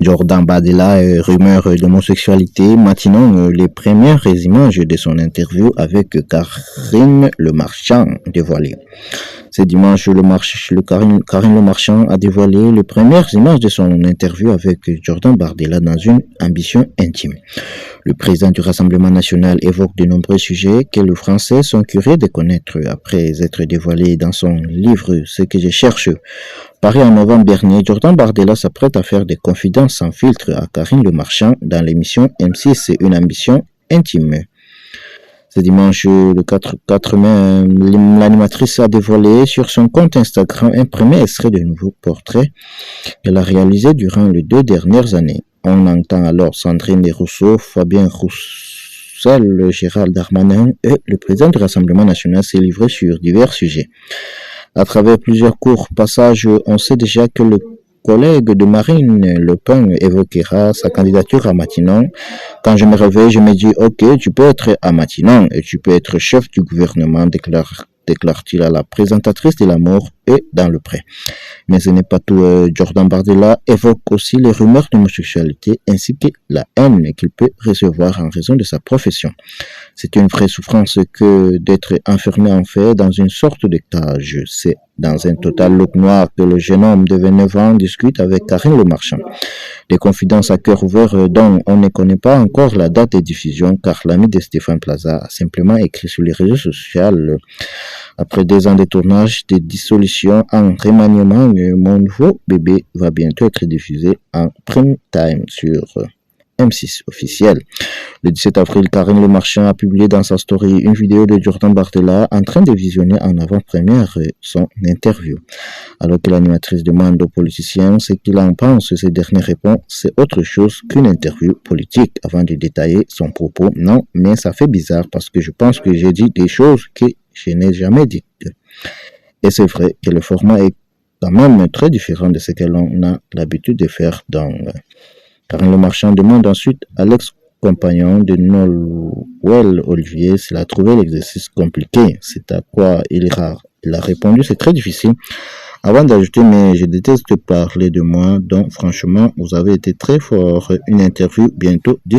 Jordan Bardella, rumeur d'homosexualité. Maintenant, les premières images de son interview avec Karine Le Marchand dévoilées. Ce dimanche, Karine Le Marchand a dévoilé les premières images de son interview avec Jordan Bardella dans une ambition intime. Le président du Rassemblement national évoque de nombreux sujets que les Français sont curieux de connaître après être dévoilés dans son livre « Ce que je cherche ». Paru en novembre dernier, Jordan Bardella s'apprête à faire des confidences sans filtre à Karine Le Marchand dans l'émission M6 Une ambition intime. Ce dimanche, le 4 mai, l'animatrice a dévoilé sur son compte Instagram un premier extrait de nouveaux portraits qu'elle a réalisé durant les 2 dernières années. On entend alors Sandrine Rousseau, Fabien Roussel, Gérald Darmanin et le président du Rassemblement national s'est livré sur divers sujets. À travers plusieurs courts passages, on sait déjà que le collègue de Marine Le Pen évoquera sa candidature à Matignon. Quand je me réveille, je me dis « Ok, tu peux être à Matignon et tu peux être chef du gouvernement », déclare-t-il à la présentatrice de La Mort et dans le Pré. Mais ce n'est pas tout. Jordan Bardella évoque aussi les rumeurs d'homosexualité ainsi que la haine qu'il peut recevoir en raison de sa profession. C'est une vraie souffrance que d'être enfermé en fait dans une sorte de cage. C'est dans un total look noir que le jeune homme de 29 ans discute avec Karine Le Marchand. Des confidences à cœur ouvert dont on ne connaît pas encore la date de diffusion car l'ami de Stéphane Plaza a simplement écrit sur les réseaux sociaux après 2 ans de tournage, de dissolution en remaniement, mon nouveau bébé va bientôt être diffusé en prime time sur M6 officiel. Le 17 avril, Karine Le Marchand a publié dans sa story une vidéo de Jordan Bardella en train de visionner en avant-première son interview. Alors que l'animatrice demande aux politiciens ce qu'il en pense, ce dernier répond « C'est autre chose qu'une interview politique » avant de détailler son propos. Non, mais ça fait bizarre parce que je pense que j'ai dit des choses que je n'ai jamais dites. Et c'est vrai que le format est quand même très différent de ce que l'on a l'habitude de faire dans... Karine Le Marchand demande ensuite à l'ex-compagnon de Noël Olivier s'il a trouvé l'exercice compliqué. C'est à quoi il a répondu, c'est très difficile. Avant d'ajouter, mais je déteste parler de moi, donc franchement, vous avez été très fort. Une interview bientôt disponible.